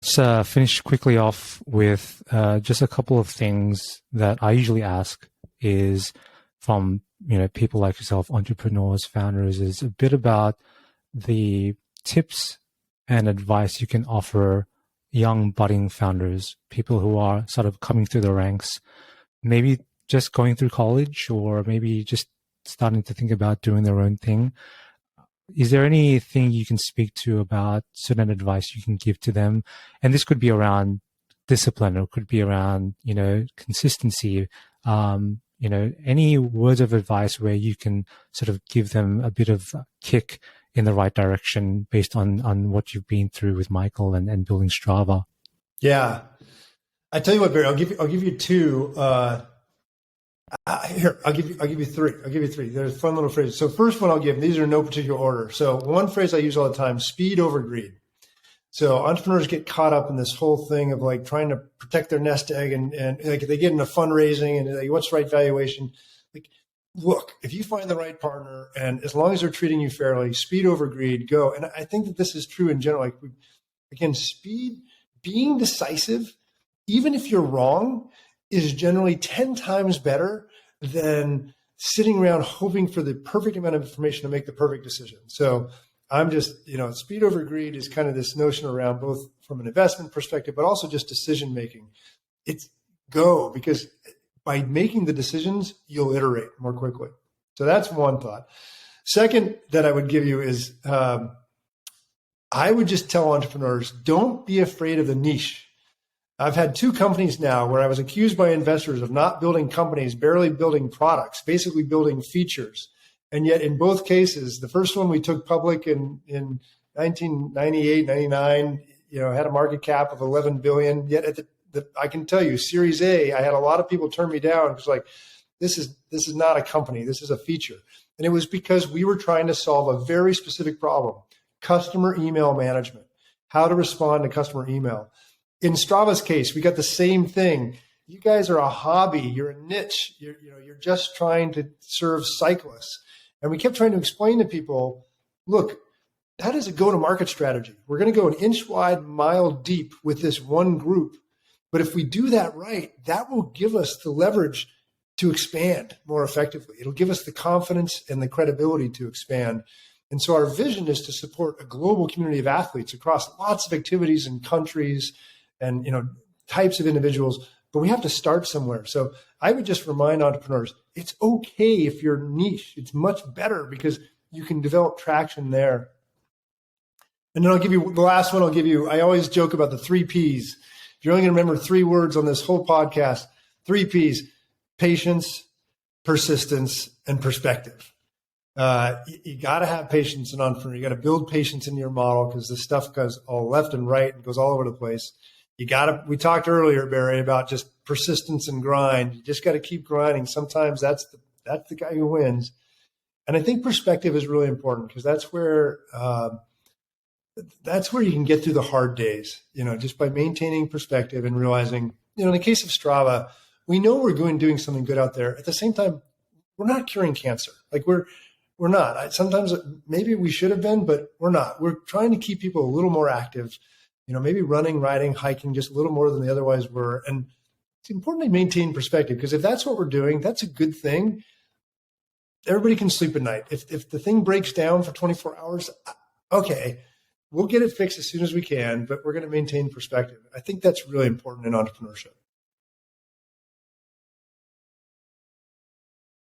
So finish quickly off with just a couple of things that I usually ask is from people like yourself, entrepreneurs, founders, is a bit about the tips and advice you can offer young budding founders, people who are sort of coming through the ranks, maybe just going through college or maybe just starting to think about doing their own thing. Is there anything you can speak to about certain advice you can give to them? And this could be around discipline or could be around, consistency. Any words of advice where you can sort of give them a bit of a kick in the right direction based on what you've been through with Michael and building Strava. Yeah. I tell you what, Barry, I'll give you two. Here, I'll give you three. There's fun little phrases. So first one I'll give, these are in no particular order. So one phrase I use all the time, speed over greed. So entrepreneurs get caught up in this whole thing of like trying to protect their nest egg and like they get into fundraising and like, what's the right valuation? Like, look, if you find the right partner and as long as they're treating you fairly, speed over greed, go. And I think that this is true in general. Like again, speed, being decisive, even if you're wrong, is generally 10 times better than sitting around hoping for the perfect amount of information to make the perfect decision. So I'm just, speed over greed is kind of this notion around both from an investment perspective, but also just decision making. It's go, because by making the decisions, you'll iterate more quickly. So that's one thought. Second that I would give you is I would just tell entrepreneurs, don't be afraid of the niche. I've had two companies now where I was accused by investors of not building companies, barely building products, basically building features. And yet in both cases, the first one we took public in 1998, 99, had a market cap of 11 billion. Yet at I can tell you, Series A, I had a lot of people turn me down. It was like, this is not a company, this is a feature. And it was because we were trying to solve a very specific problem, customer email management, how to respond to customer email. In Strava's case, we got the same thing. You guys are a hobby. You're a niche. You're just trying to serve cyclists. And we kept trying to explain to people, look, that is a go-to-market strategy. We're going to go an inch wide, mile deep with this one group. But if we do that right, that will give us the leverage to expand more effectively. It'll give us the confidence and the credibility to expand. And so our vision is to support a global community of athletes across lots of activities and countries and types of individuals, but we have to start somewhere. So I would just remind entrepreneurs, it's okay if you're niche. It's much better because you can develop traction there. And then I'll give you the last one. I always joke about the 3 Ps. If you're only going to remember 3 words on this whole podcast, 3 Ps: patience, persistence, and perspective. You got to have patience in entrepreneur. You got to build patience in your model because the stuff goes all left and right and goes all over the place. We talked earlier, Barry, about just persistence and grind. You just got to keep grinding. Sometimes that's the guy who wins. And I think perspective is really important because that's where you can get through the hard days, just by maintaining perspective and realizing, in the case of Strava, we know we're doing something good out there. At the same time, we're not curing cancer. Like we're not. Sometimes maybe we should have been, but we're not. We're trying to keep people a little more active, maybe running, riding, hiking, just a little more than they otherwise were. And it's important to maintain perspective because if that's what we're doing, that's a good thing. Everybody can sleep at night. If the thing breaks down for 24 hours, okay, we'll get it fixed as soon as we can, but we're going to maintain perspective. I think that's really important in entrepreneurship.